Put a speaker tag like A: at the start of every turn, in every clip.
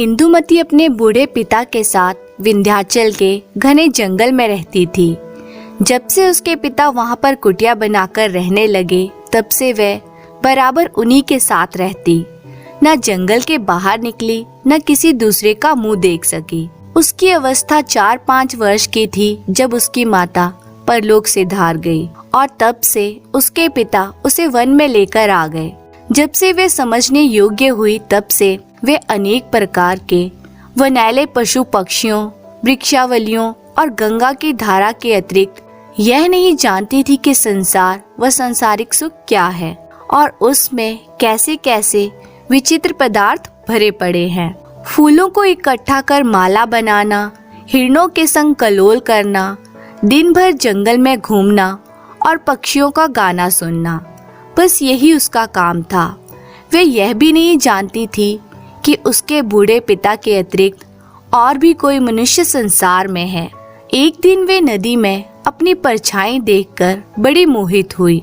A: इंदुमती अपने बूढ़े पिता के साथ विंध्याचल के घने जंगल में रहती थी। जब से उसके पिता वहाँ पर कुटिया बनाकर रहने लगे, तब से वह बराबर उन्हीं के साथ रहती। न जंगल के बाहर निकली, न किसी दूसरे का मुंह देख सकी। उसकी अवस्था 4-5 वर्ष की थी जब उसकी माता परलोक से धार गई, और तब से उसके पिता उसे वन में लेकर आ गए। जब से वे समझने योग्य हुई, तब से वे अनेक प्रकार के वनैले पशु पक्षियों, वृक्षावलियों और गंगा की धारा के अतिरिक्त यह नहीं जानती थी कि संसार व सांसारिक सुख क्या है और उसमें कैसे कैसे विचित्र पदार्थ भरे पड़े हैं। फूलों को इकट्ठा कर माला बनाना, हिरणों के संग कलोल करना, दिन भर जंगल में घूमना और पक्षियों का गाना सुनना, बस यही उसका काम था। वे यह भी नहीं जानती थी कि उसके बूढ़े पिता के अतिरिक्त और भी कोई मनुष्य संसार में है। एक दिन वे नदी में अपनी परछाई देखकर बड़ी मोहित हुई,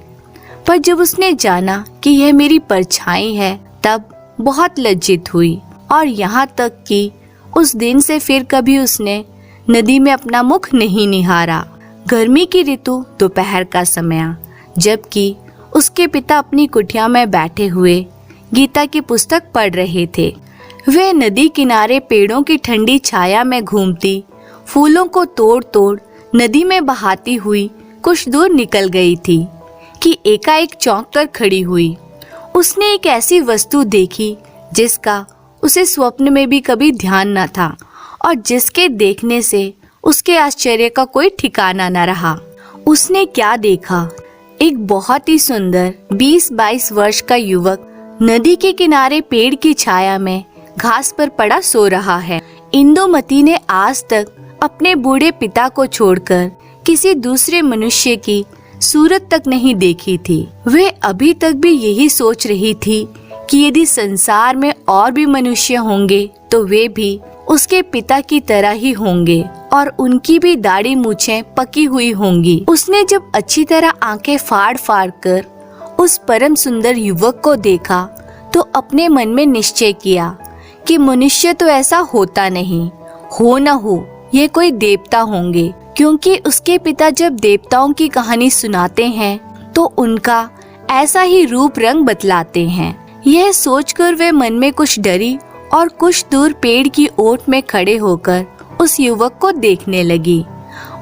A: पर जब उसने जाना कि यह मेरी परछाई है, तब बहुत लज्जित हुई और यहाँ तक कि उस दिन से फिर कभी उसने नदी में अपना मुख नहीं निहारा। गर्मी की ऋतु दोपहर का समय, जबकि उसके पिता अपनी कुटिया में बैठे हुए गीता की पुस्तक पढ़ रहे थे। वे नदी किनारे पेड़ों की ठंडी छाया में घूमती, फूलों को तोड़ तोड़ नदी में बहाती हुई कुछ दूर निकल गई थी कि एकाएक चौंक कर खड़ी हुई। उसने एक ऐसी वस्तु देखी जिसका उसे स्वप्न में भी कभी ध्यान न था और जिसके देखने से उसके आश्चर्य का कोई ठिकाना न रहा। उसने क्या देखा? एक बहुत ही सुंदर 20-22 वर्ष का युवक नदी के किनारे पेड़ की छाया में घास पर पड़ा सो रहा है। इंदुमती ने आज तक अपने बूढ़े पिता को छोड़कर किसी दूसरे मनुष्य की सूरत तक नहीं देखी थी। वे अभी तक भी यही सोच रही थी कि यदि संसार में और भी मनुष्य होंगे तो वे भी उसके पिता की तरह ही होंगे और उनकी भी दाढ़ी मूछें पकी हुई होंगी। उसने जब अच्छी तरह आंखें फाड़ फाड़ कर उस परम सुंदर युवक को देखा तो अपने मन में निश्चय किया कि मनुष्य तो ऐसा होता नहीं, हो न हो ये कोई देवता होंगे, क्योंकि उसके पिता जब देवताओं की कहानी सुनाते हैं तो उनका ऐसा ही रूप रंग बतलाते हैं। यह सोचकर वे मन में कुछ डरी और कुछ दूर पेड़ की ओट में खड़े होकर उस युवक को देखने लगी।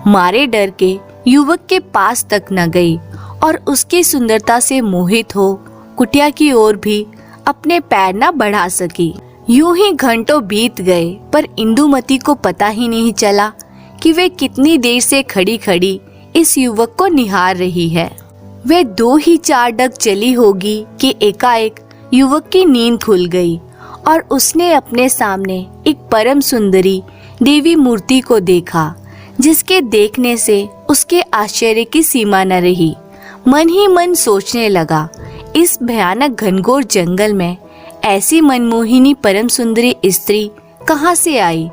A: मारे डर के युवक के पास तक न गई और उसकी सुंदरता से मोहित हो कुटिया की ओर भी अपने पैर न बढ़ा सकी। यूं ही घंटों बीत गए, पर इंदुमती को पता ही नहीं चला कि वे कितनी देर से खड़ी खड़ी इस युवक को निहार रही है। वे 2 ही 4 डग चली होगी कि एकाएक युवक की नींद खुल गई और उसने अपने सामने एक परम सुंदरी देवी मूर्ति को देखा, जिसके देखने से उसके आश्चर्य की सीमा न रही। मन ही मन सोचने लगा, इस भयानक घनघोर जंगल में ऐसी मनमोहिनी परम सुंदरी स्त्री कहाँ से आई?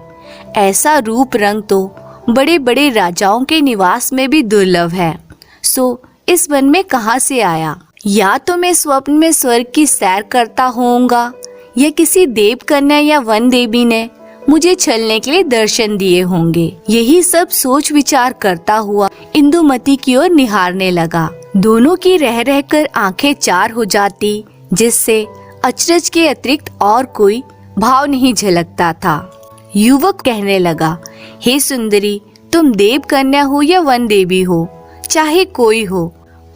A: ऐसा रूप रंग तो बड़े बड़े राजाओं के निवास में भी दुर्लभ है, सो इस वन में कहाँ से आया? या तो मैं स्वप्न में स्वर्ग की सैर करता होऊंगा या किसी देव कन्या या वन देवी ने मुझे छलने के लिए दर्शन दिए होंगे। यही सब सोच विचार करता हुआ इंदुमती की ओर निहारने लगा। दोनों की रह रहकर आंखें चार हो जाती, जिससे अचरज के अतिरिक्त और कोई भाव नहीं झलकता था। युवक कहने लगा, हे सुंदरी, तुम देव कन्या हो या वन देवी हो, चाहे कोई हो,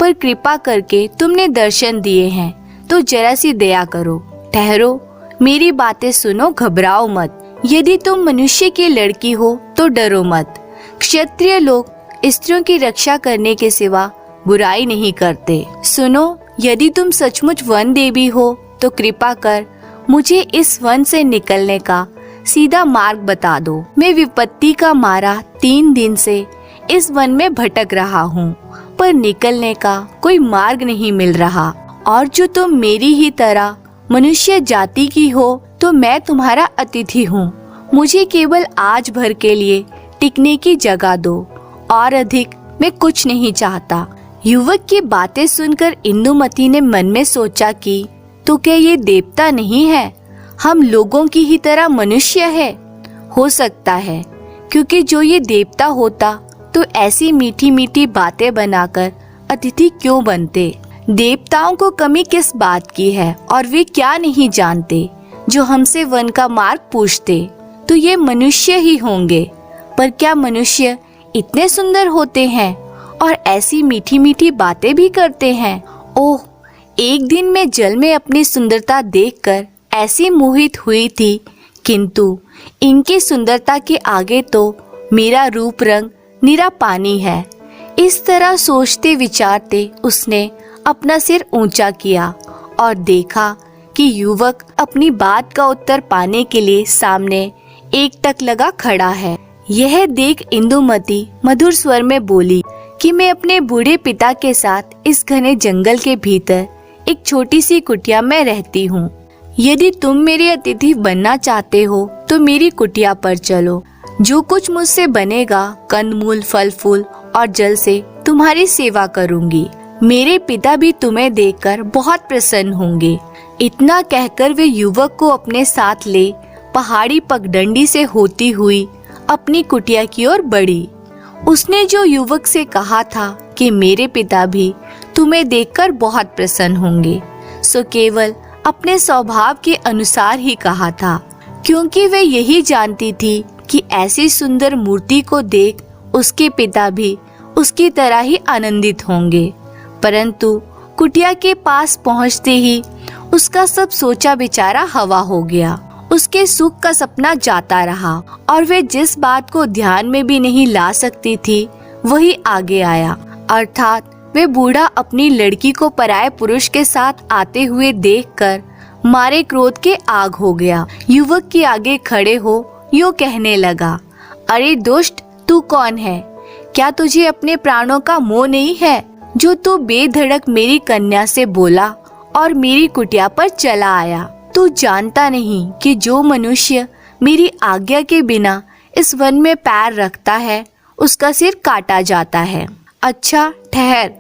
A: पर कृपा करके तुमने दर्शन दिए हैं तो जरा सी दया करो, ठहरो, मेरी बातें सुनो, घबराओ मत। यदि तुम मनुष्य की लड़की हो तो डरो मत। क्षत्रिय लोग स्त्रियों की रक्षा करने के सिवा बुराई नहीं करते। सुनो, यदि तुम सचमुच वन देवी हो तो कृपा कर मुझे इस वन से निकलने का सीधा मार्ग बता दो। मैं विपत्ति का मारा 3 दिन से इस वन में भटक रहा हूँ, पर निकलने का कोई मार्ग नहीं मिल रहा। और जो तुम मेरी ही तरह मनुष्य जाति की हो तो मैं तुम्हारा अतिथि हूँ। मुझे केवल आज भर के लिए टिकने की जगह दो, और अधिक मैं कुछ नहीं चाहता। युवक की बातें सुनकर इंदुमती ने मन में सोचा कि तो क्या ये देवता नहीं है? हम लोगों की ही तरह मनुष्य है? हो सकता है, क्योंकि जो ये देवता होता तो ऐसी मीठी मीठी बातें बनाकर अतिथि क्यों बनते। देवताओं को कमी किस बात की है और वे क्या नहीं जानते जो हमसे वन का मार्ग पूछते। तो ये मनुष्य ही होंगे। पर क्या मनुष्य इतने सुंदर होते हैं और ऐसी मीठी मीठी बातें भी करते हैं? ओह, एक दिन मैं जल में अपनी सुंदरता देखकर ऐसी मोहित हुई थी, किंतु इनकी सुंदरता के आगे तो मेरा रूप रंग निरा पानी है। इस तरह सोचते विचारते उसने अपना सिर ऊंचा किया और देखा कि युवक अपनी बात का उत्तर पाने के लिए सामने एकटक लगा खड़ा है। यह देख इंदुमती मधुर स्वर में बोली कि मैं अपने बूढ़े पिता के साथ इस घने जंगल के भीतर एक छोटी सी कुटिया में रहती हूँ। यदि तुम मेरे अतिथि बनना चाहते हो तो मेरी कुटिया पर चलो। जो कुछ मुझसे बनेगा, कंदमूल, फल फूल और जल से तुम्हारी सेवा करूँगी। मेरे पिता भी तुम्हें देखकर बहुत प्रसन्न होंगे। इतना कहकर वे युवक को अपने साथ ले पहाड़ी पगडंडी से होती हुई अपनी कुटिया की ओर बढ़ी। उसने जो युवक से कहा था कि मेरे पिता भी तुम्हें देखकर बहुत प्रसन्न होंगे, सो केवल अपने स्वभाव के अनुसार ही कहा था, क्योंकि वे यही जानती थी कि ऐसी सुंदर मूर्ति को देख उसके पिता भी उसकी तरह ही आनंदित होंगे। परंतु कुटिया के पास पहुंचते ही उसका सब सोचा विचारा हवा हो गया। उसके सुख का सपना जाता रहा और वे जिस बात को ध्यान में भी नहीं ला सकती थी वही आगे आया, अर्थात वे बूढ़ा अपनी लड़की को पराये पुरुष के साथ आते हुए देखकर मारे क्रोध के आग हो गया। युवक के आगे खड़े हो यूं कहने लगा, अरे दुष्ट, तू कौन है? क्या तुझे अपने प्राणों का मोह नहीं है जो तू बेधड़क मेरी कन्या से बोला और मेरी कुटिया पर चला आया? तू जानता नहीं कि जो मनुष्य मेरी आज्ञा के बिना इस वन में पैर रखता है उसका सिर काटा जाता है। अच्छा ठहर,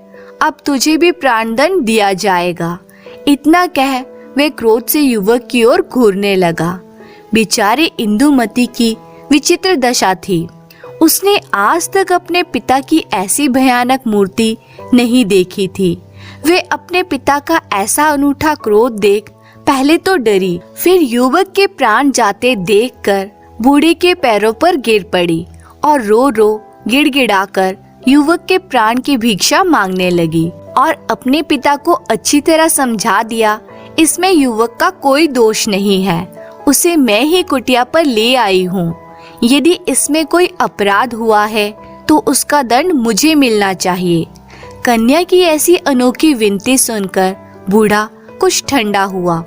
A: अब तुझे भी प्राणदंड दिया जाएगा। इतना कह वे क्रोध से युवक की ओर घूरने लगा। बेचारे इंदुमती की विचित्र दशा थी। उसने आज तक अपने पिता की ऐसी भयानक मूर्ति नहीं देखी थी। वे अपने पिता का ऐसा अनूठा क्रोध देख पहले तो डरी, फिर युवक के प्राण जाते देखकर बूढ़े के पैरों पर गिर पड़ी और रो रो गिड़गिड़ाकर युवक के प्राण की भिक्षा मांगने लगी और अपने पिता को अच्छी तरह समझा दिया, इसमें युवक का कोई दोष नहीं है, उसे मैं ही कुटिया पर ले आई हूँ। यदि इसमें कोई अपराध हुआ है तो उसका दंड मुझे मिलना चाहिए। कन्या की ऐसी अनोखी विनती सुनकर बूढ़ा कुछ ठंडा हुआ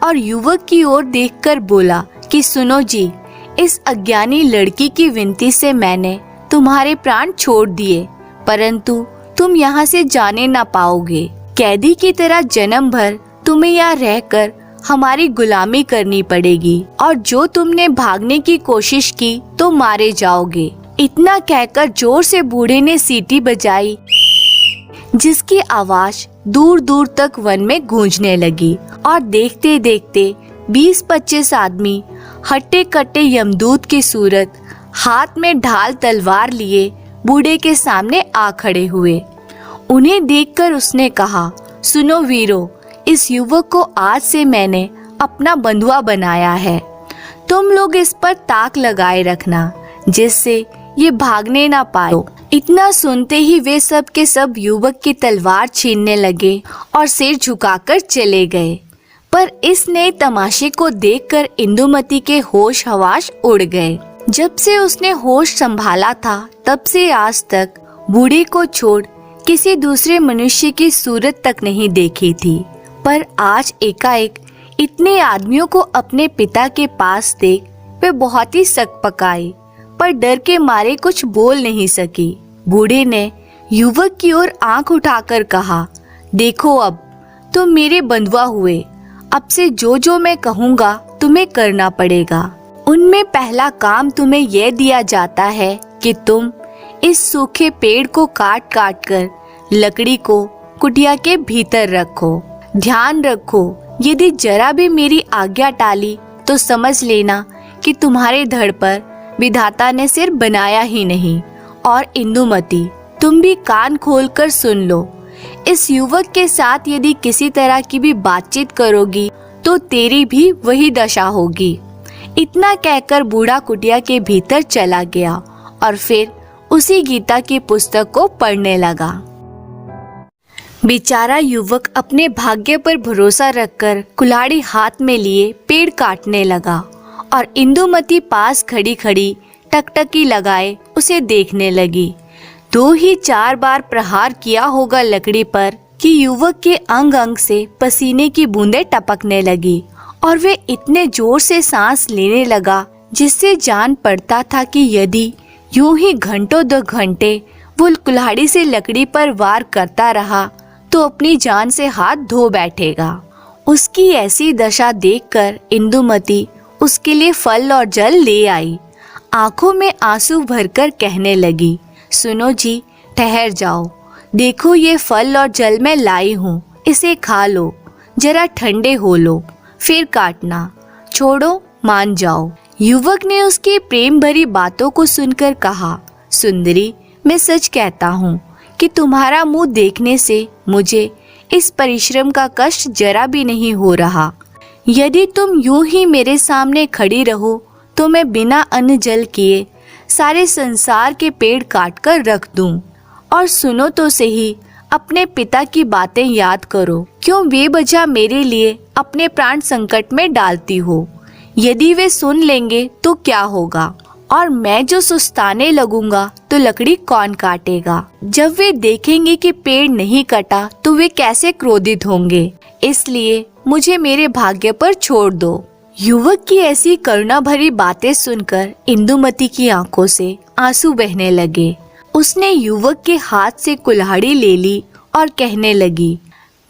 A: और युवक की ओर देखकर बोला कि सुनो जी, इस अज्ञानी लड़की की विनती से मैंने तुम्हारे प्राण छोड़ दिए, परंतु तुम यहाँ से जाने ना पाओगे। कैदी की तरह जन्म भर तुम्हें यहाँ रहकर हमारी गुलामी करनी पड़ेगी और जो तुमने भागने की कोशिश की तो मारे जाओगे। इतना कहकर जोर से बूढ़े ने सीटी बजाई, जिसकी आवाज दूर दूर तक वन में गूंजने लगी और देखते देखते 20-25 आदमी हट्टे कट्टे यमदूत की सूरत हाथ में ढाल तलवार लिए बूढ़े के सामने आ खड़े हुए। उन्हें देखकर उसने कहा, सुनो वीरो, इस युवक को आज से मैंने अपना बंधुआ बनाया है। तुम लोग इस पर ताक लगाए रखना जिससे ये भागने ना पाए। इतना सुनते ही वे सब के सब युवक की तलवार छीनने लगे और सिर झुकाकर चले गए। पर इस नए तमाशे को देखकर इंदुमती के होश हवास उड़ गए। जब से उसने होश संभाला था तब से आज तक बूढ़े को छोड़ किसी दूसरे मनुष्य की सूरत तक नहीं देखी थी। पर आज एकाएक इतने आदमियों को अपने पिता के पास देख वे बहुत ही सकपकाई, पर डर के मारे कुछ बोल नहीं सकी। बूढ़े ने युवक की ओर आंख उठाकर कहा, देखो अब तुम मेरे बंधुआ हुए, अब से जो जो मैं कहूँगा तुम्हें करना पड़ेगा। उनमें पहला काम तुम्हें यह दिया जाता है कि तुम इस सूखे पेड़ को काट काट कर लकड़ी को कुटिया के भीतर रखो। ध्यान रखो, यदि जरा भी मेरी आज्ञा टाली तो समझ लेना कि तुम्हारे धड़ पर विधाता ने सिर बनाया ही नहीं। और इंदुमती, तुम भी कान खोलकर सुन लो, इस युवक के साथ यदि किसी तरह की भी बातचीत करोगी तो तेरी भी वही दशा होगी। इतना कहकर बूढ़ा कुटिया के भीतर चला गया और फिर उसी गीता की पुस्तक को पढ़ने लगा। बेचारा युवक अपने भाग्य पर भरोसा रखकर कुल्हाड़ी हाथ में लिए पेड़ काटने लगा और इंदुमती पास खड़ी खड़ी टकटकी लगाए उसे देखने लगी। 2 ही 4 बार प्रहार किया होगा लकड़ी पर कि युवक के अंग अंग से पसीने की बूंदें टपकने लगी और वे इतने जोर से सांस लेने लगा जिससे जान पड़ता था कि यदि यूं ही घंटों 2 घंटे वो कुल्हाड़ी से लकड़ी पर वार करता रहा तो अपनी जान से हाथ धो बैठेगा। उसकी ऐसी दशा देखकर इंदुमती उसके लिए फल और जल ले आई। आंखों में आंसू भरकर कहने लगी, सुनो जी, ठहर जाओ, देखो ये फल और जल मैं लाई हूँ, इसे खा लो, जरा ठंडे हो लो, फिर काटना, छोड़ो, मान जाओ। युवक ने उसकी प्रेम भरी बातों को सुनकर कहा, सुंदरी, मैं सच कहता हूँ कि तुम्हारा मुंह देखने से मुझे इस परिश्रम का कष्ट जरा भी नहीं हो रहा। यदि तुम यूं ही मेरे सामने खड़ी रहो तो मैं बिना अन्न जल किए सारे संसार के पेड़ काट कर रख दूं। और सुनो तो सही, अपने पिता की बातें याद करो, क्यों बेवजह मेरे लिए अपने प्राण संकट में डालती हो। यदि वे सुन लेंगे तो क्या होगा, और मैं जो सुस्ताने लगूंगा तो लकड़ी कौन काटेगा। जब वे देखेंगे कि पेड़ नहीं कटा तो वे कैसे क्रोधित होंगे। इसलिए मुझे मेरे भाग्य पर छोड़ दो। युवक की ऐसी करुणा भरी बातें सुनकर इंदुमती की आंखों से आंसू बहने लगे। उसने युवक के हाथ से कुल्हाड़ी ले ली और कहने लगी,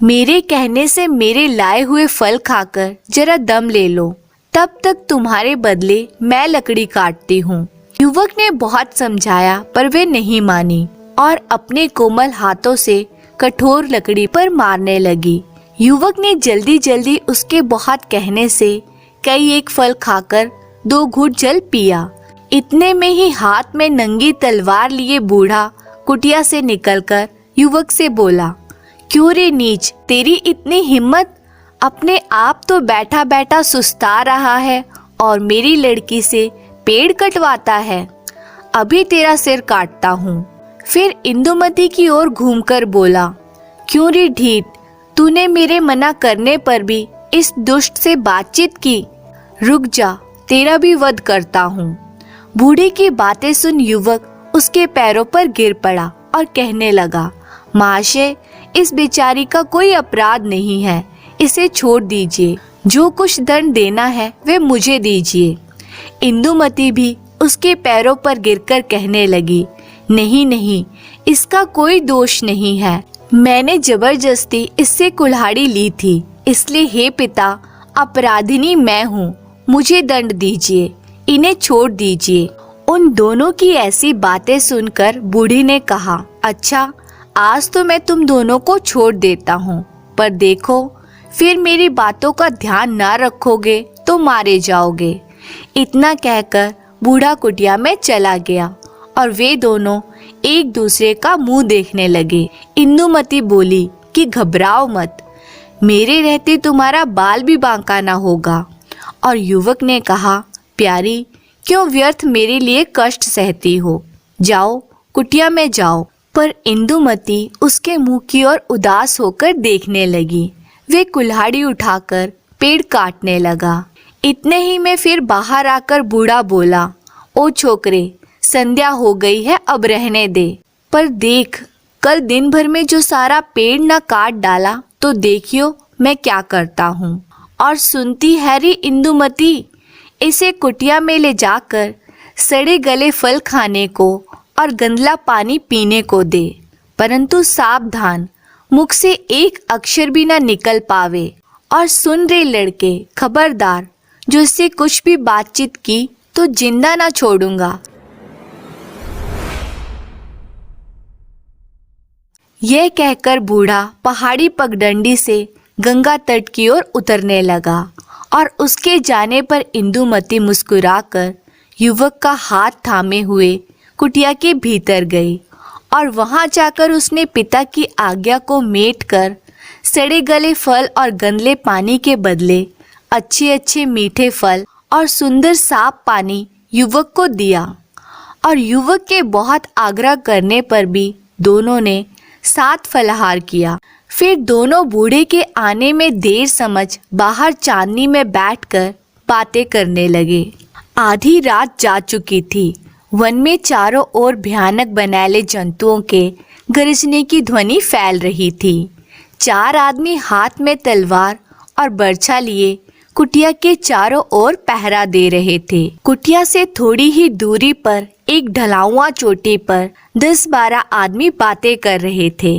A: मेरे कहने से मेरे लाए हुए फल खाकर जरा दम ले लो, तब तक तुम्हारे बदले मैं लकड़ी काटती हूँ। युवक ने बहुत समझाया पर वे नहीं मानी और अपने कोमल हाथों से कठोर लकड़ी पर मारने लगी। युवक ने जल्दी जल्दी उसके बहुत कहने से कई एक फल खाकर 2 घूंट जल पिया। इतने में ही हाथ में नंगी तलवार लिए बूढ़ा कुटिया से निकलकर युवक से बोला, क्यों रे नीच, तेरी इतनी हिम्मत, अपने आप तो बैठा बैठा सुस्ता रहा है और मेरी लड़की से पेड़ कटवाता है। अभी तेरा सिर काटता हूँ। फिर इंदुमती की ओर घूमकर बोला, क्यों रे ढीठ, तूने मेरे मना करने पर भी इस दुष्ट से बातचीत की। रुक जा, तेरा भी वध करता हूँ। बूढ़े की बातें सुन युवक उसके पैरों पर गिर पड़ा और कहने लगा, महाशय, इस बेचारी का कोई अपराध नहीं है, इसे छोड़ दीजिए। जो कुछ दंड देना है वे मुझे दीजिए। इंदुमती भी उसके पैरों पर गिरकर कहने लगी, नहीं नहीं, इसका कोई दोष नहीं है, मैंने जबरदस्ती इससे कुल्हाड़ी ली थी, इसलिए हे पिता, अपराधिनी मैं हूँ, मुझे दंड दीजिए, इन्हें छोड़ दीजिए। उन दोनों की ऐसी बातें सुनकर बूढ़ी ने कहा, अच्छा, आज तो मैं तुम दोनों को छोड़ देता हूँ, पर देखो, फिर मेरी बातों का ध्यान ना रखोगे तो मारे जाओगे। इतना कहकर बूढ़ा कुटिया में चला गया और वे दोनों एक दूसरे का मुंह देखने लगे। इंदुमती बोली कि घबराओ मत, मेरे रहते तुम्हारा बाल भी बांका ना होगा। और युवक ने कहा, प्यारी, क्यों व्यर्थ मेरे लिए कष्ट सहती हो, जाओ कुटिया में जाओ। पर इंदुमती उसके मुंह की ओर उदास होकर देखने लगी। वे कुल्हाड़ी उठाकर पेड़ काटने लगा। इतने ही में फिर बाहर आकर बूढ़ा बोला, ओ छोकरे, संध्या हो गई है, अब रहने दे। पर देख, कल दिन भर में जो सारा पेड़ न काट डाला तो देखियो मैं क्या करता हूँ। और सुनती है रे इंदुमती, इसे कुटिया में ले जाकर सड़े गले फल खाने को और गंदला पानी पीने को दे, परंतु सावधान, मुख से एक अक्षर भी ना निकल पावे। और सुन रे लड़के, खबरदार, जो इससे कुछ भी बातचीत की तो जिंदा ना छोड़ूंगा। यह कहकर बूढ़ा पहाड़ी पगडंडी से गंगा तट की ओर उतरने लगा और उसके जाने पर इंदुमती मुस्कुराकर युवक का हाथ थामे हुए कुटिया के भीतर गई और वहां जाकर उसने पिता की आज्ञा को मेट कर सड़े गले फल और गंदले पानी के बदले अच्छे अच्छे मीठे फल और सुंदर साफ पानी युवक को दिया। और युवक के बहुत आग्रह करने पर भी दोनों ने साथ फलाहार किया। फिर दोनों बूढ़े के आने में देर समझ बाहर चांदनी में बैठकर बातें करने लगे। आधी रात जा चुकी थी। वन में चारों ओर भयानक बनैले जंतुओं के गरजने की ध्वनि फैल रही थी। 4 आदमी हाथ में तलवार और बर्छा लिए कुटिया के चारों ओर पहरा दे रहे थे। कुटिया से थोड़ी ही दूरी पर एक ढलाउआ चोटी पर 10-12 आदमी बातें कर रहे थे।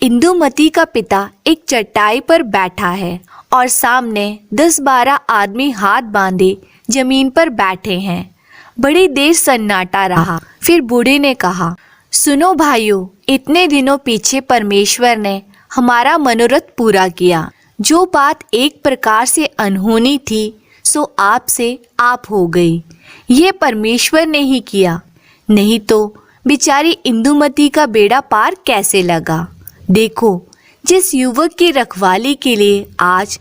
A: इंदुमती का पिता एक चटाई पर बैठा है और सामने 10-12 आदमी हाथ बांधे जमीन पर बैठे हैं। बड़ी देर सन्नाटा रहा। फिर बूढ़े ने कहा, सुनो भाइयों, इतने दिनों पीछे परमेश्वर ने हमारा मनोरथ पूरा किया। जो बात एक प्रकार से अनहोनी थी सो आपसे आप हो गई। ये परमेश्वर ने ही किया, नहीं तो बेचारी इंदुमती का बेड़ा पार कैसे लगा। देखो, जिस युवक की रखवाली के लिए आज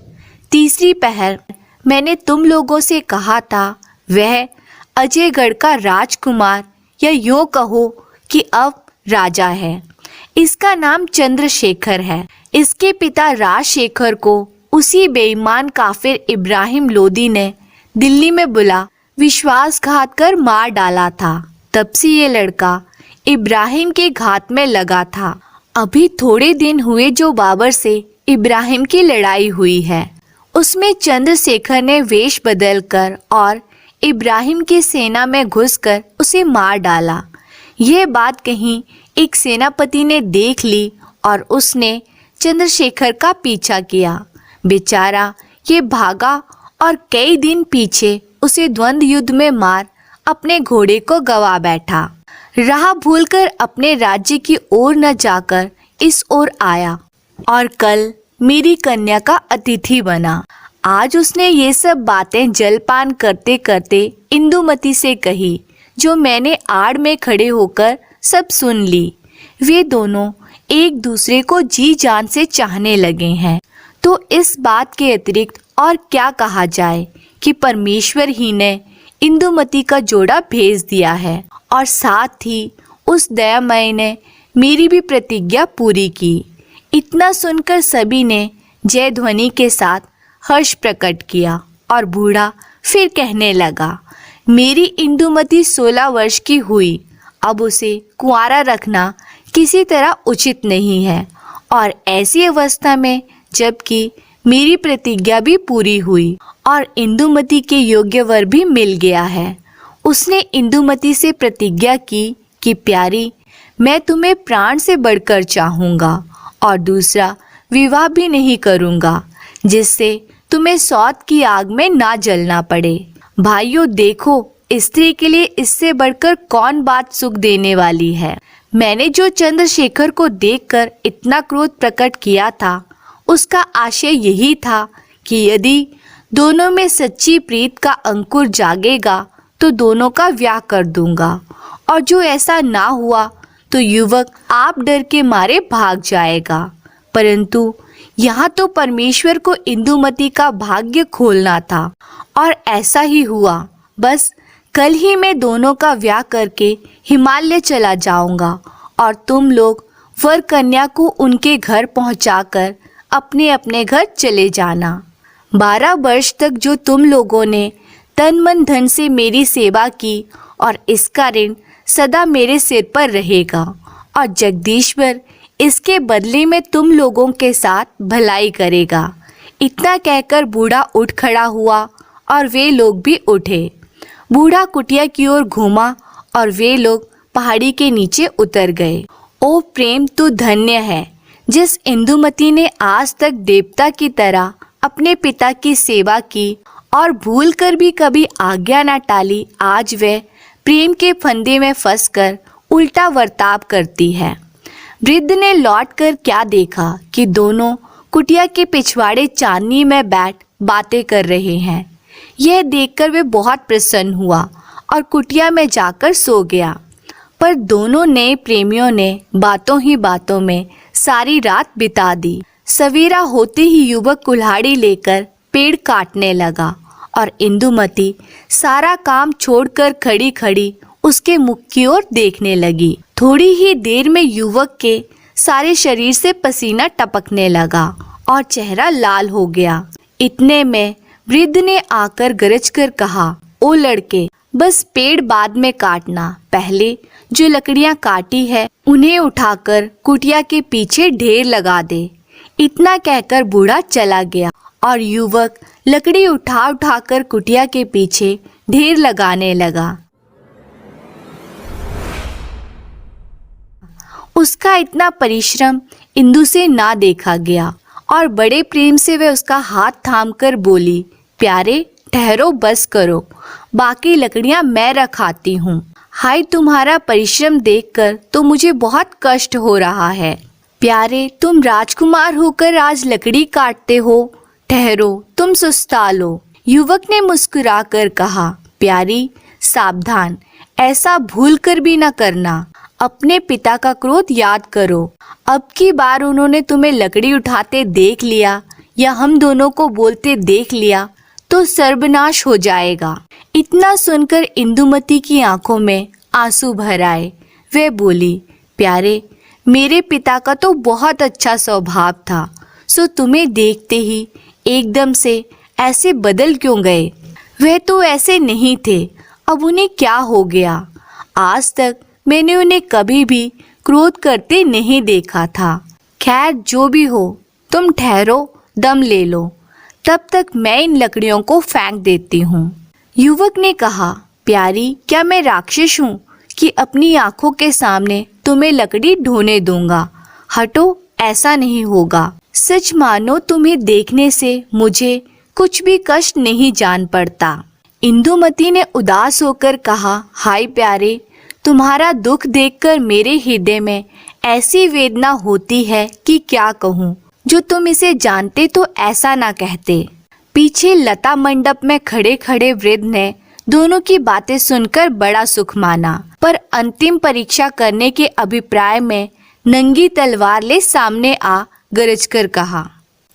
A: तीसरी पहर मैंने तुम लोगों से कहा था, वह अजयगढ़ का राजकुमार या यूँ कहो कि अब राजा है। इसका नाम चंद्रशेखर है। इसके पिता राजशेखर को उसी बेईमान काफिर इब्राहिम लोदी ने दिल्ली में बुला विश्वासघात कर मार डाला था। तब से ये लड़का इब्राहिम के घात में लगा था। अभी थोड़े दिन हुए जो बाबर से इब्राहिम की लड़ाई हुई है, उसमें चंद्रशेखर ने वेश बदलकर और इब्राहिम की सेना में घुसकर उसे मार डाला। यह बात कहीं एक सेनापति ने देख ली और उसने चंद्रशेखर का पीछा किया। बेचारा ये भागा और कई दिन पीछे उसे द्वंद्व युद्ध में मार अपने घोड़े को गवा बैठा। राह भूलकर अपने राज्य की ओर न जाकर इस ओर आया और कल मेरी कन्या का अतिथि बना। आज उसने ये सब बातें जलपान करते करते इंदुमती से कही, जो मैंने आड़ में खड़े होकर सब सुन ली। वे दोनों एक दूसरे को जी जान से चाहने लगे हैं। तो इस बात के अतिरिक्त और क्या कहा जाए कि परमेश्वर ही ने इंदुमती का जोड़ा भेज दिया है और साथ ही उस दयामय ने मेरी भी प्रतिज्ञा पूरी की। इतना सुनकर सभी ने जय ध्वनि के साथ हर्ष प्रकट किया और बूढ़ा फिर कहने लगा, मेरी इंदुमती 16 वर्ष की हुई। अब उसे कुंवारा रखना किसी तरह उचित नहीं है और ऐसी अवस्था में जबकि मेरी प्रतिज्ञा भी पूरी हुई और इंदुमती के योग्य वर भी मिल गया है। उसने इंदुमती से प्रतिज्ञा की कि प्यारी, मैं तुम्हें प्राण से बढ़कर चाहूँगा और दूसरा विवाह भी नहीं करूँगा जिससे तुम्हें सौत की आग में ना जलना पड़े। भाइयों देखो, स्त्री के लिए इससे बढ़कर कौन बात सुख देने वाली है। मैंने जो चंद्रशेखर को देखकर इतना क्रोध प्रकट किया था, उसका आशय यही था कि यदि दोनों में सच्ची प्रीत का अंकुर जागेगा तो दोनों का ब्याह कर दूंगा, और जो ऐसा ना हुआ तो युवक आप डर के मारे भाग जाएगा। परंतु यहाँ तो परमेश्वर को इंदुमती का भाग्य खोलना था और ऐसा ही हुआ। बस कल ही मैं दोनों का ब्याह करके हिमालय चला जाऊंगा और तुम लोग वर कन्या को उनके घर पहुंचाकर अपने अपने घर चले जाना। 12 वर्ष तक जो तुम लोगों ने तन मन धन से मेरी सेवा की और इसका ऋण सदा मेरे सिर पर रहेगा, और जगदीश्वर इसके बदले में तुम लोगों के साथ भलाई करेगा। इतना कहकर बूढ़ा उठ खड़ा हुआ और वे लोग भी उठे। बूढ़ा कुटिया की ओर घूमा और वे लोग पहाड़ी के नीचे उतर गए। ओ प्रेम, तू धन्य है जिस इंदुमती ने आज तक देवता की तरह अपने पिता की सेवा की और भूल कर भी कभी आज्ञा न टाली। आज वह प्रेम के फंदे में फंसकर उल्टा वर्ताव करती है। वृद्ध ने लौटकर क्या देखा कि दोनों कुटिया के पिछवाड़े चांदनी में बैठ बातें कर रहे हैं। यह देखकर वे बहुत प्रसन्न हुआ और कुटिया में जाकर सो गया। पर दोनों नए प्रेमियों ने बातों ही बातों में सारी रात बिता दी। सवेरा होते ही युवक कुल्हाड़ी लेकर पेड़ काटने लगा और इंदुमती सारा काम छोड़कर खड़ी खड़ी उसके मुख की ओर देखने लगी। थोड़ी ही देर में युवक के सारे शरीर से पसीना टपकने लगा और चेहरा लाल हो गया। इतने में वृद्ध ने आकर गरज कर कहा, ओ लड़के, बस पेड़ बाद में काटना, पहले जो लकड़ियां काटी है उन्हें उठाकर कुटिया के पीछे ढेर लगा दे। इतना कहकर बूढ़ा चला गया और युवक लकड़ी उठा उठाकर कुटिया के पीछे ढेर लगाने लगा। उसका इतना परिश्रम इंदु से ना देखा गया और बड़े प्रेम से वह उसका हाथ थामकर बोली, प्यारे ठहरो, बस करो, बाकी लकड़ियां मैं रखाती हूँ। हाय, तुम्हारा परिश्रम देखकर तो मुझे बहुत कष्ट हो रहा है। प्यारे, तुम राजकुमार होकर आज लकड़ी काटते हो, ठहरो, तुम सुस्ता लो। युवक ने मुस्कुराकर कहा, प्यारी सावधान, ऐसा भूल कर भी न करना। अपने पिता का क्रोध याद करो। अब की बार उन्होंने तुम्हें लकड़ी उठाते देख लिया या हम दोनों को बोलते देख लिया तो सर्वनाश हो जाएगा। इतना सुनकर इंदुमती की आंखों में आंसू भर आए। वे बोली, प्यारे, मेरे पिता का तो बहुत अच्छा स्वभाव था, सो तुम्हें देखते ही एकदम से ऐसे बदल क्यों गए? वह तो ऐसे नहीं थे, अब उन्हें क्या हो गया? आज तक मैंने उन्हें कभी भी क्रोध करते नहीं देखा था। खैर, जो भी हो, तुम ठहरो, दम ले लो, तब तक मैं इन लकड़ियों को फेंक देती हूँ। युवक ने कहा, प्यारी, क्या मैं राक्षस हूँ कि अपनी आंखों के सामने तुम्हें लकड़ी ढोने दूंगा? हटो, ऐसा नहीं होगा। सच मानो तुम्हें देखने से मुझे कुछ भी कष्ट नहीं जान पड़ता। इंदुमती ने उदास होकर कहा, हाय प्यारे, तुम्हारा दुख देखकर मेरे हृदय में ऐसी वेदना होती है कि क्या कहूँ। जो तुम इसे जानते तो ऐसा ना कहते। पीछे लता मंडप में खड़े खड़े वृद्ध ने दोनों की बातें सुनकर बड़ा सुख माना, पर अंतिम परीक्षा करने के अभिप्राय में नंगी तलवार ले सामने आ गरज कर कहा,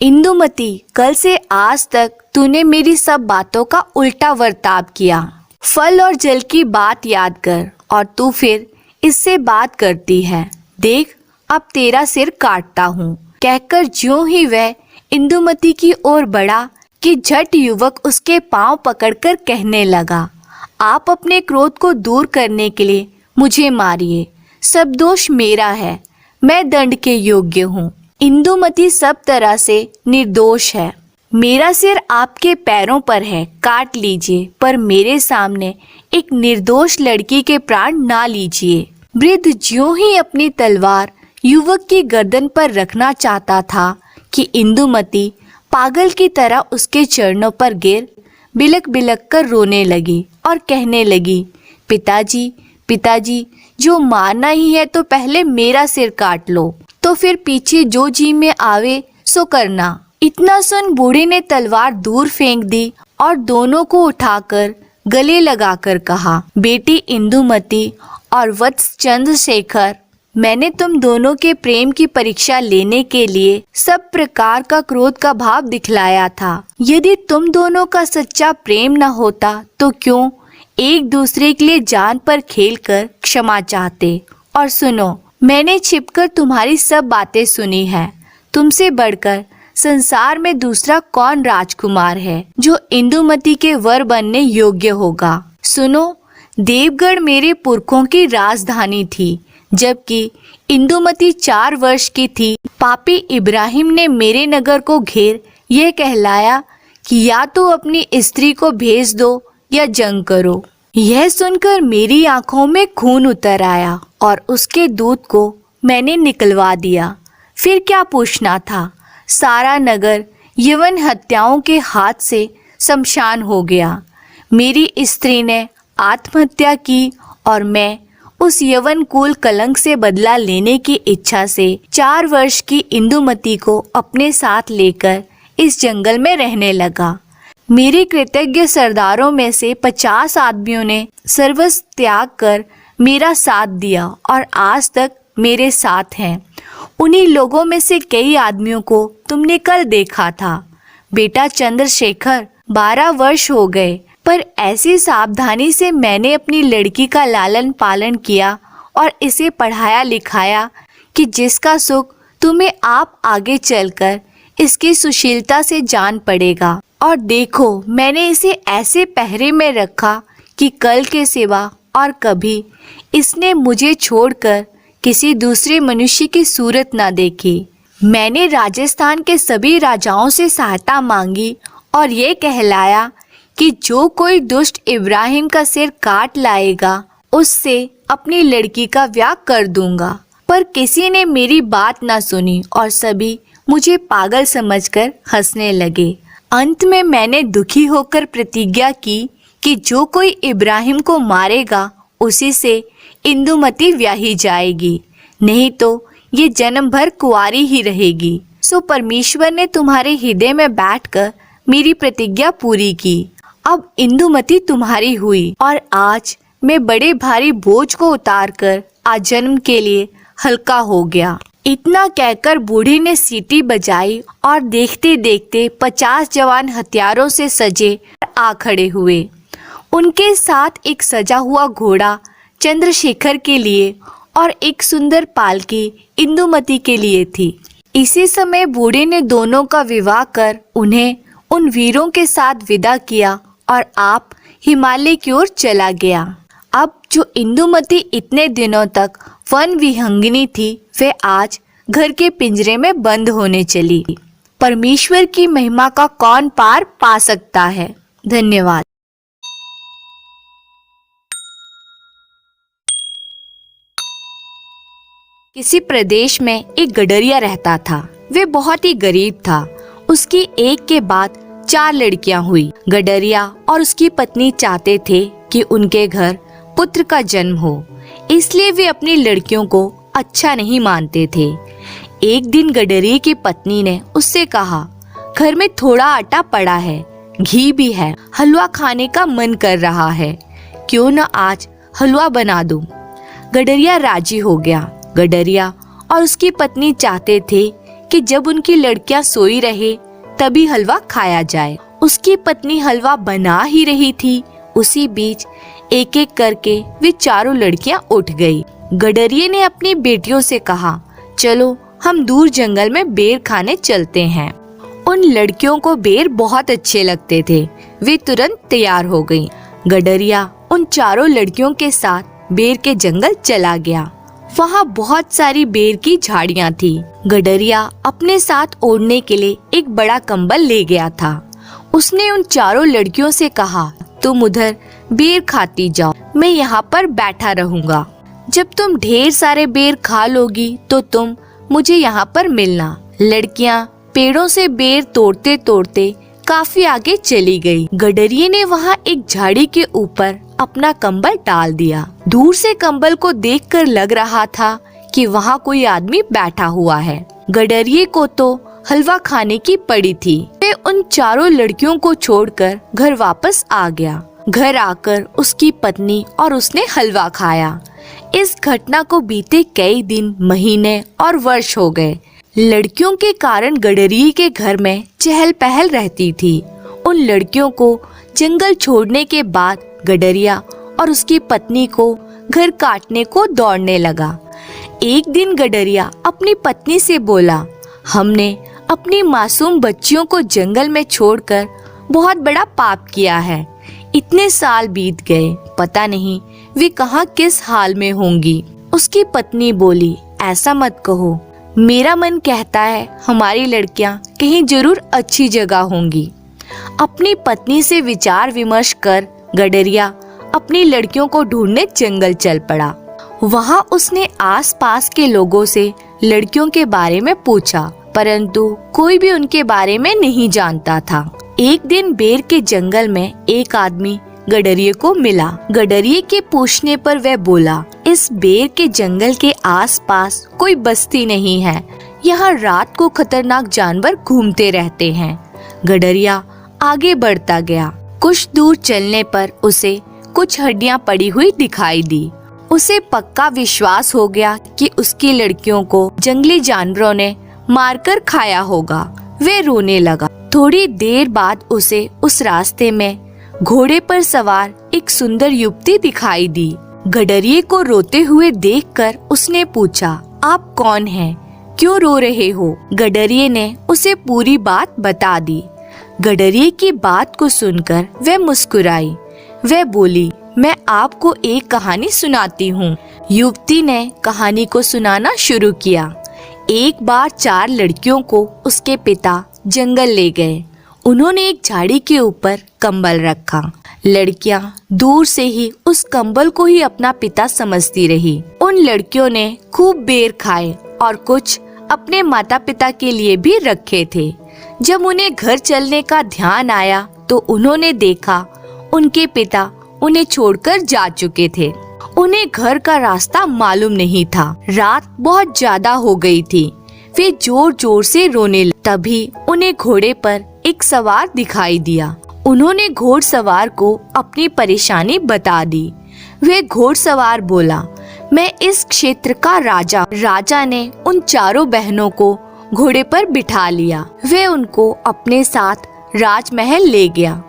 A: इंदुमती, कल से आज तक तूने मेरी सब बातों का उल्टा वर्ताव किया। फल और जल की बात याद कर और तू फिर इससे बात करती है। देख, अब तेरा सिर काटता हूँ। कहकर ज्यों ही वह इंदुमती की ओर बढ़ा कि झट युवक उसके पांव पकड़कर कहने लगा, आप अपने क्रोध को दूर करने के लिए मुझे मारिए, सब दोष मेरा है, मैं दंड के योग्य हूँ। इंदुमती सब तरह से निर्दोष है। मेरा सिर आपके पैरों पर है, काट लीजिए, पर मेरे सामने एक निर्दोष लड़की के प्राण ना लीजिए। वृद्ध ज्यों ही अपनी तलवार युवक की गर्दन पर रखना चाहता था कि इंदुमती पागल की तरह उसके चरणों पर गिर बिलक बिलक कर रोने लगी और कहने लगी, पिताजी, पिताजी, जो मारना ही है तो पहले मेरा सिर काट लो, तो फिर पीछे जो जी में आवे सो करना। इतना सुन बूढ़े ने तलवार दूर फेंक दी और दोनों को उठाकर गले लगाकर कहा, बेटी इंदुमती और वत्स चंद्रशेखर, मैंने तुम दोनों के प्रेम की परीक्षा लेने के लिए सब प्रकार का क्रोध का भाव दिखलाया था। यदि तुम दोनों का सच्चा प्रेम न होता तो क्यों एक दूसरे के लिए जान पर खेलकर क्षमा चाहते। और सुनो, मैंने छिपकर तुम्हारी सब बातें सुनी है। तुमसे बढ़कर संसार में दूसरा कौन राजकुमार है जो इंदुमती के वर बनने योग्य होगा। सुनो, देवगढ़ मेरे पुरखों की राजधानी थी, जबकि इंदुमती 4 वर्ष की थी। पापी इब्राहिम ने मेरे नगर को घेर यह कहलाया कि या तो अपनी स्त्री को भेज दो या जंग करो। यह सुनकर मेरी आंखों में खून उतर आया और उसके दूध को मैंने निकलवा दिया। फिर क्या पूछना था। सारा नगर यवन हत्याओं के हाथ से शमशान हो गया। मेरी स्त्री ने आत्महत्या की और मैं उस यवन कुल कलंक से बदला लेने की इच्छा से 4 वर्ष की इंदुमती को अपने साथ लेकर इस जंगल में रहने लगा। मेरे कृतज्ञ सरदारों में से 50 आदमियों ने सर्वस्व त्याग कर मेरा साथ दिया और आज तक मेरे साथ हैं। उन्हीं लोगों में से कई आदमियों को तुमने कल देखा था। बेटा चंद्रशेखर, 12 वर्ष हो गए, पर ऐसी सावधानी से मैंने अपनी लड़की का लालन पालन किया और इसे पढ़ाया लिखाया कि जिसका सुख तुम्हें आप आगे चलकर इसकी सुशीलता से जान पड़ेगा। और देखो, मैंने इसे ऐसे पहरे में रखा कि कल के सिवा और कभी इसने मुझे छोड़कर किसी दूसरे मनुष्य की सूरत ना देखी। मैंने राजस्थान के सभी राजाओं से सहायता मांगी और ये कहलाया कि जो कोई दुष्ट इब्राहिम का सिर काट लाएगा उससे अपनी लड़की का ब्याह कर दूंगा। पर किसी ने मेरी बात ना सुनी और सभी मुझे पागल समझकर हंसने लगे। अंत में मैंने दुखी होकर प्रतिज्ञा की कि जो कोई इब्राहिम को मारेगा उसी से इंदुमती ब्याही जाएगी, नहीं तो ये जन्म भर कुंवारी ही रहेगी। सो परमेश्वर ने तुम्हारे हृदय में बैठकर मेरी प्रतिज्ञा पूरी की। अब इंदुमती तुम्हारी हुई और आज मैं बड़े भारी बोझ को उतारकर आजन्म के लिए हल्का हो गया। इतना कहकर बूढ़ी ने सीटी बजाई और देखते देखते 50 जवान हथियारों से सजे आ खड़े हुए। उनके साथ एक सजा हुआ घोड़ा चंद्रशेखर के लिए और एक सुंदर पालकी इंदुमती के लिए थी। इसी समय बूढ़े ने दोनों का विवाह कर उन्हें उन वीरों के साथ विदा किया और आप हिमालय की ओर चला गया। अब जो इंदुमती इतने दिनों तक वन विहंगिनी थी, वे आज घर के पिंजरे में बंद होने चली। परमेश्वर की महिमा का कौन पार पा सकता है। धन्यवाद। किसी प्रदेश में एक गडरिया रहता था। वे बहुत ही गरीब था। उसकी एक के बाद 4 लड़कियां हुई। गडरिया और उसकी पत्नी चाहते थे कि उनके घर पुत्र का जन्म हो, इसलिए वे अपनी लड़कियों को अच्छा नहीं मानते थे। एक दिन गडरिया की पत्नी ने उससे कहा, घर में थोड़ा आटा पड़ा है, घी भी है, हलवा खाने का मन कर रहा है, क्यों न आज हलवा बना दूं। गडरिया राजी हो गया। गडरिया और उसकी पत्नी चाहते थे कि जब उनकी लड़कियां सोई रहे तभी हलवा खाया जाए। उसकी पत्नी हलवा बना ही रही थी। उसी बीच एक एक करके वे चारों लड़कियां उठ गई। गडरिया ने अपनी बेटियों से कहा, चलो हम दूर जंगल में बेर खाने चलते हैं। उन लड़कियों को बेर बहुत अच्छे लगते थे। वे तुरंत तैयार हो गईं। गडरिया उन चारों लड़कियों के साथ बेर के जंगल चला गया। वहाँ बहुत सारी बेर की झाड़ियाँ थी। गडरिया अपने साथ ओढ़ने के लिए एक बड़ा कंबल ले गया था। उसने उन चारों लड़कियों से कहा, तुम उधर बेर खाती जाओ, मैं यहाँ पर बैठा रहूंगा। जब तुम ढेर सारे बेर खा लोगी तो तुम मुझे यहाँ पर मिलना। लड़कियाँ पेड़ों से बेर तोड़ते तोड़ते काफी आगे चली गई। गडरिया ने वहाँ एक झाड़ी के ऊपर अपना कंबल डाल दिया। दूर से कंबल को देखकर लग रहा था कि वहाँ कोई आदमी बैठा हुआ है। गडरिया को तो हलवा खाने की पड़ी थी। वे उन चारों लड़कियों को छोड़कर घर वापस आ गया। घर आकर उसकी पत्नी और उसने हलवा खाया। इस घटना को बीते कई दिन, महीने और वर्ष हो गए। लड़कियों के कारण गडरिया के घर में चहल पहल रहती थी। उन लड़कियों को जंगल छोड़ने के बाद गडरिया और उसकी पत्नी को घर काटने को दौड़ने लगा। एक दिन गडरिया अपनी पत्नी से बोला, हमने अपनी मासूम बच्चियों को जंगल में छोड़कर बहुत बड़ा पाप किया है। इतने साल बीत गए, पता नहीं वे कहाँ किस हाल में होंगी। उसकी पत्नी बोली, ऐसा मत कहो, मेरा मन कहता है हमारी लड़कियां कहीं जरूर अच्छी जगह होंगी। अपनी पत्नी से विचार विमर्श कर गडरिया अपनी लड़कियों को ढूंढने जंगल चल पड़ा। वहाँ उसने आसपास के लोगों से लड़कियों के बारे में पूछा, परंतु कोई भी उनके बारे में नहीं जानता था। एक दिन बेर के जंगल में एक आदमी गडरिया को मिला। गडरिया के पूछने पर वह बोला, इस बेर के जंगल के आसपास कोई बस्ती नहीं है। यहाँ रात को खतरनाक जानवर घूमते रहते हैं। गडरिया आगे बढ़ता गया। कुछ दूर चलने पर उसे कुछ हड्डियां पड़ी हुई दिखाई दी। उसे पक्का विश्वास हो गया कि उसकी लड़कियों को जंगली जानवरों ने मारकर खाया होगा। वे रोने लगा। थोड़ी देर बाद उसे उस रास्ते में घोड़े पर सवार एक सुंदर युवती दिखाई दी। गडरिये को रोते हुए देखकर उसने पूछा, आप कौन हैं? क्यों रो रहे हो? गडरिये ने उसे पूरी बात बता दी। गडरिये की बात को सुनकर वह मुस्कुराई। वह बोली, मैं आपको एक कहानी सुनाती हूँ। युवती ने कहानी को सुनाना शुरू किया। एक बार 4 लड़कियों को उसके पिता जंगल ले गए। उन्होंने एक झाड़ी के ऊपर कंबल रखा। लड़कियां दूर से ही उस कंबल को ही अपना पिता समझती रही। उन लड़कियों ने खूब बेर खाए और कुछ अपने माता पिता के लिए भी रखे थे। जब उन्हें घर चलने का ध्यान आया तो उन्होंने देखा उनके पिता उन्हें छोड़कर जा चुके थे। उन्हें घर का रास्ता मालूम नहीं था। रात बहुत ज्यादा हो गई थी। वे जोर जोर से रोने लगे। तभी उन्हें घोड़े पर एक सवार दिखाई दिया। उन्होंने घोड़सवार को अपनी परेशानी बता दी। वे घोड़सवार बोला, मैं इस क्षेत्र का राजा। राजा ने उन 4 बहनों को घोड़े पर बिठा लिया। वे उनको अपने साथ राजमहल ले गया।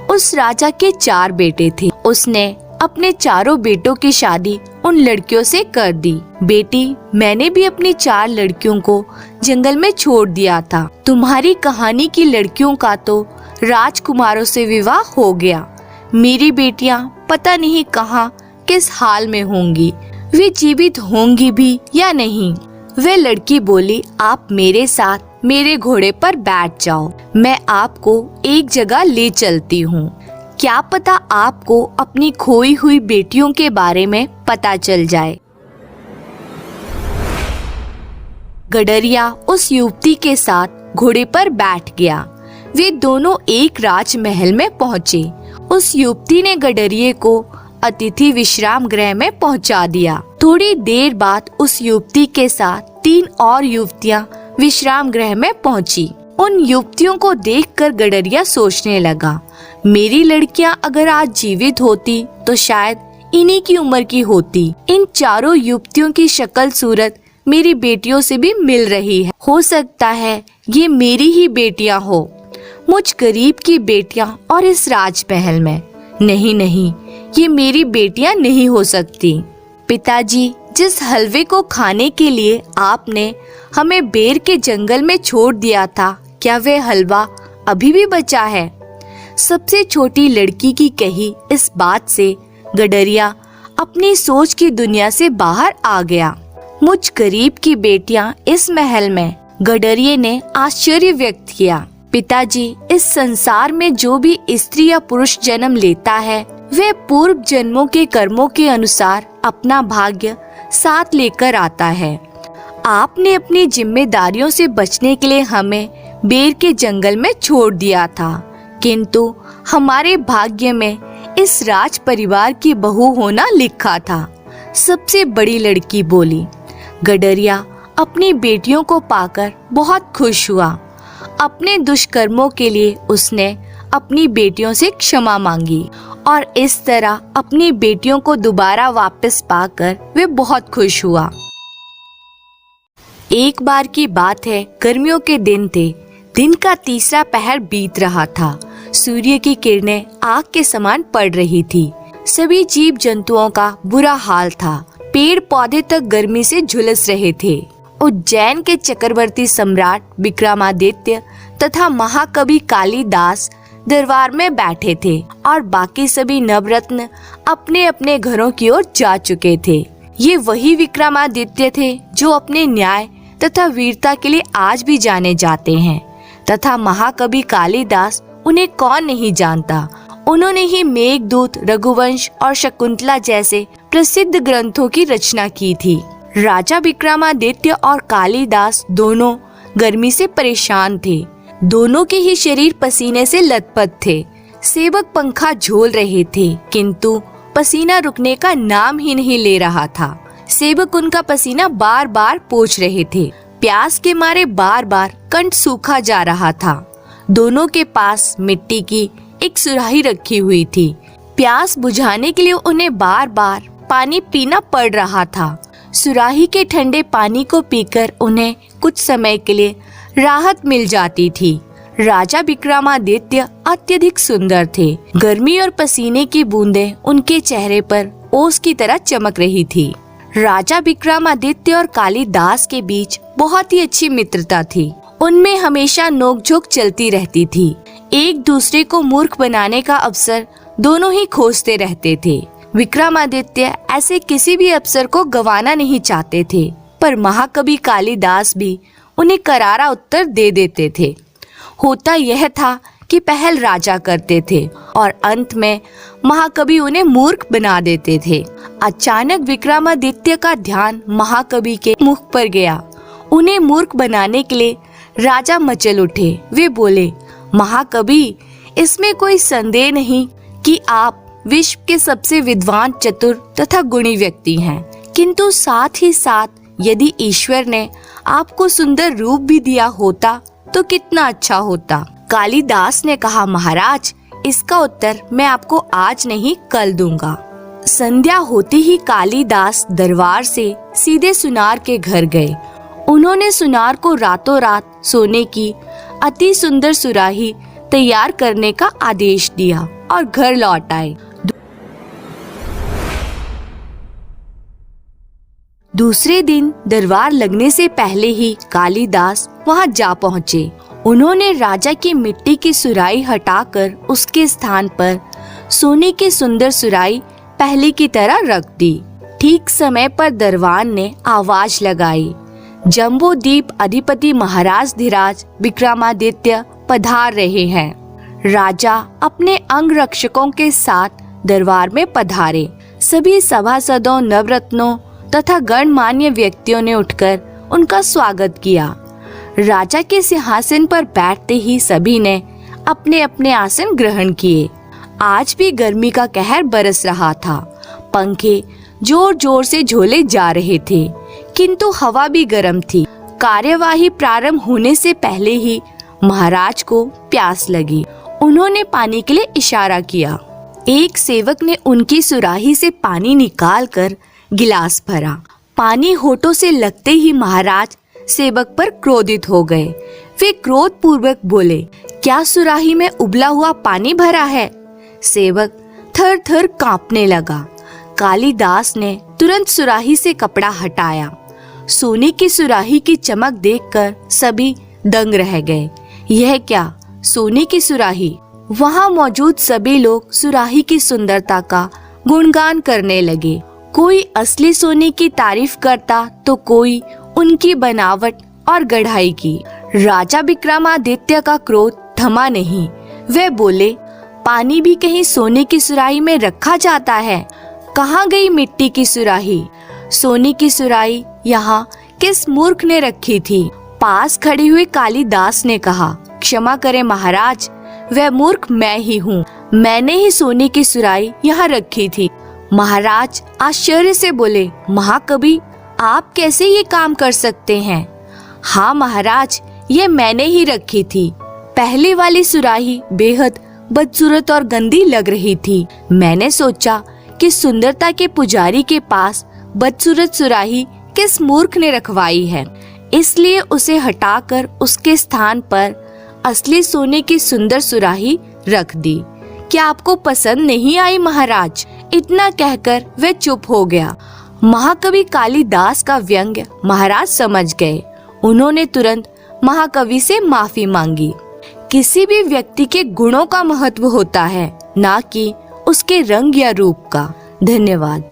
A: उस राजा के 4 बेटे थे। उसने अपने 4 बेटों की शादी उन लड़कियों से कर दी। बेटी, मैंने भी अपनी 4 लड़कियों को जंगल में छोड़ दिया था। तुम्हारी कहानी की लड़कियों का तो राजकुमारों से विवाह हो गया। मेरी बेटियां पता नहीं कहाँ किस हाल में होंगी। वे जीवित होंगी भी या नहीं। वे लड़की बोली, आप मेरे साथ मेरे घोड़े पर बैठ जाओ। मैं आपको एक जगह ले चलती हूँ। क्या पता आपको अपनी खोई हुई बेटियों के बारे में पता चल जाए। गडरिया उस युवती के साथ घोड़े पर बैठ गया। वे दोनों एक राजमहल में पहुँचे। उस युवती ने गडरिये को अतिथि विश्राम गृह में पहुँचा दिया। थोड़ी देर बाद उस युवती के साथ 3 और युवतियाँ विश्राम गृह में पहुँची। उन युवतियों को देखकर गडरिया सोचने लगा, मेरी लड़कियां अगर आज जीवित होती तो शायद इन्हीं की उम्र की होती। इन 4 युवतियों की शक्ल सूरत मेरी बेटियों से भी मिल रही है। हो सकता है ये मेरी ही बेटियां हो। मुझ गरीब की बेटियां और इस राजमहल में। नहीं नहीं, ये मेरी बेटियां नहीं हो सकती। पिताजी, जिस हलवे को खाने के लिए आपने हमें बेर के जंगल में छोड़ दिया था, क्या वह हलवा अभी भी बचा है? सबसे छोटी लड़की की कही इस बात से गडरिया अपनी सोच की दुनिया से बाहर आ गया। मुझ गरीब की बेटियां इस महल में। गडरिये ने आश्चर्य व्यक्त किया। पिताजी, इस संसार में जो भी स्त्री या पुरुष जन्म लेता है वह पूर्व जन्मों के कर्मों के अनुसार अपना भाग्य साथ लेकर आता है। आपने अपनी जिम्मेदारियों से बचने के लिए हमें बेर के जंगल में छोड़ दिया था, किंतु हमारे भाग्य में इस राज परिवार की बहू होना लिखा था। सबसे बड़ी लड़की बोली। गडरिया अपनी बेटियों को पाकर बहुत खुश हुआ। अपने दुष्कर्मों के लिए उसने अपनी बेटियों से क्षमा मांगी और इस तरह अपनी बेटियों को दोबारा वापस पाकर वे बहुत खुश हुआ। एक बार की बात है, गर्मियों के दिन थे। दिन का तीसरा पहर बीत रहा था। सूर्य की किरणें आग के समान पड़ रही थी। सभी जीव जंतुओं का बुरा हाल था। पेड़ पौधे तक गर्मी से झुलस रहे थे। उज्जैन के चक्रवर्ती सम्राट विक्रमादित्य तथा महाकवि कालिदास दरबार में बैठे थे और बाकी सभी नवरत्न अपने अपने घरों की ओर जा चुके थे। ये वही विक्रमादित्य थे जो अपने न्याय तथा वीरता के लिए आज भी जाने जाते हैं, तथा महाकवि कालिदास उन्हें कौन नहीं जानता। उन्होंने ही मेघदूत, रघुवंश और शकुंतला जैसे प्रसिद्ध ग्रंथों की रचना की थी। राजा विक्रमादित्य और कालिदास दोनों गर्मी से परेशान थे। दोनों के ही शरीर पसीने से लथपथ थे। सेवक पंखा झोल रहे थे, किंतु पसीना रुकने का नाम ही नहीं ले रहा था। सेवक उनका पसीना बार बार पोंछ रहे थे। प्यास के मारे बार बार कंठ सूखा जा रहा था। दोनों के पास मिट्टी की एक सुराही रखी हुई थी। प्यास बुझाने के लिए उन्हें बार बार पानी पीना पड़ रहा था। सुराही के ठंडे पानी को पीकर उन्हें कुछ समय के लिए राहत मिल जाती थी। राजा विक्रमादित्य अत्यधिक सुंदर थे। गर्मी और पसीने की बूंदें उनके चेहरे पर ओस की तरह चमक रही थी। राजा विक्रमादित्य और कालिदास के बीच बहुत ही अच्छी मित्रता थी। उनमें हमेशा नोकझोंक चलती रहती थी। एक दूसरे को मूर्ख बनाने का अवसर दोनों ही खोजते रहते थे। विक्रमादित्य ऐसे किसी भी अवसर को गंवाना नहीं चाहते थे, पर महाकवि कालिदास भी उन्हें करारा उत्तर दे देते थे। होता यह था कि पहल राजा करते थे और अंत में महाकवि उन्हें मूर्ख बना देते थे। अचानक विक्रमादित्य का ध्यान महाकवि के मुख पर गया। उन्हें मूर्ख बनाने के लिए राजा मचल उठे। वे बोले, महाकवि, इसमें कोई संदेह नहीं कि आप विश्व के सबसे विद्वान, चतुर तथा गुणी व्यक्ति हैं, किंतु साथ ही साथ यदि ईश्वर ने आपको सुंदर रूप भी दिया होता तो कितना अच्छा होता। कालिदास ने कहा, महाराज, इसका उत्तर मैं आपको आज नहीं कल दूंगा। संध्या होते ही कालिदास दरबार से सीधे सुनार के घर गए। उन्होंने सुनार को रातों रात सोने की अति सुंदर सुराही तैयार करने का आदेश दिया और घर लौट आए। दूसरे दिन दरबार लगने से पहले ही कालिदास वहां जा पहुँचे। उन्होंने राजा की मिट्टी की सुराही हटाकर उसके स्थान पर सोने की सुंदर सुराही पहले की तरह रख दी। ठीक समय पर दरबान ने आवाज लगाई, जम्बूद्वीप अधिपति महाराज धीराज विक्रमादित्य पधार रहे हैं। राजा अपने अंगरक्षकों के साथ दरबार में पधारे। सभी सभासदों, नवरत्नों तथा गणमान्य व्यक्तियों ने उठकर उनका स्वागत किया। राजा के सिंहासन पर बैठते ही सभी ने अपने अपने आसन ग्रहण किए। आज भी गर्मी का कहर बरस रहा था। पंखे जोर जोर से झोले जा रहे थे, किंतु हवा भी गर्म थी। कार्यवाही प्रारंभ होने से पहले ही महाराज को प्यास लगी। उन्होंने पानी के लिए इशारा किया। एक सेवक ने उनकी सुराही से पानी निकालकर गिलास भरा। पानी होठों से लगते ही महाराज सेवक पर क्रोधित हो गए। वे क्रोध पूर्वक बोले, क्या सुराही में उबला हुआ पानी भरा है? सेवक थर थर कांपने लगा। कालिदास ने तुरंत सुराही से कपड़ा हटाया। सोने की सुराही की चमक देखकर सभी दंग रह गए। यह क्या, सोने की सुराही? वहां मौजूद सभी लोग सुराही की सुंदरता का गुणगान करने लगे। कोई असली सोने की तारीफ करता तो कोई उनकी बनावट और गढ़ाई की। राजा विक्रमादित्य का क्रोध थमा नहीं। वे बोले, पानी भी कहीं सोने की सुराही में रखा जाता है? कहाँ गई मिट्टी की सुराही? सोने की सुराही यहाँ किस मूर्ख ने रखी थी? पास खड़े हुए कालिदास ने कहा, क्षमा करें महाराज, वह मूर्ख मैं ही हूँ। मैंने ही सोने की सुराही यहाँ रखी थी। महाराज आश्चर्य से बोले, महाकवि, आप कैसे ये काम कर सकते हैं? हाँ महाराज, ये मैंने ही रखी थी। पहले वाली सुराही बेहद बदसूरत और गंदी लग रही थी। मैंने सोचा कि सुंदरता के पुजारी के पास बदसूरत सुराही किस मूर्ख ने रखवाई है, इसलिए उसे हटाकर उसके स्थान पर असली सोने की सुंदर सुराही रख दी। क्या आपको पसंद नहीं आई महाराज? इतना कहकर वह चुप हो गया। महाकवि कालिदास का व्यंग्य महाराज समझ गए। उन्होंने तुरंत महाकवि से माफी मांगी। किसी भी व्यक्ति के गुणों का महत्व होता है, ना कि उसके रंग या रूप का। धन्यवाद।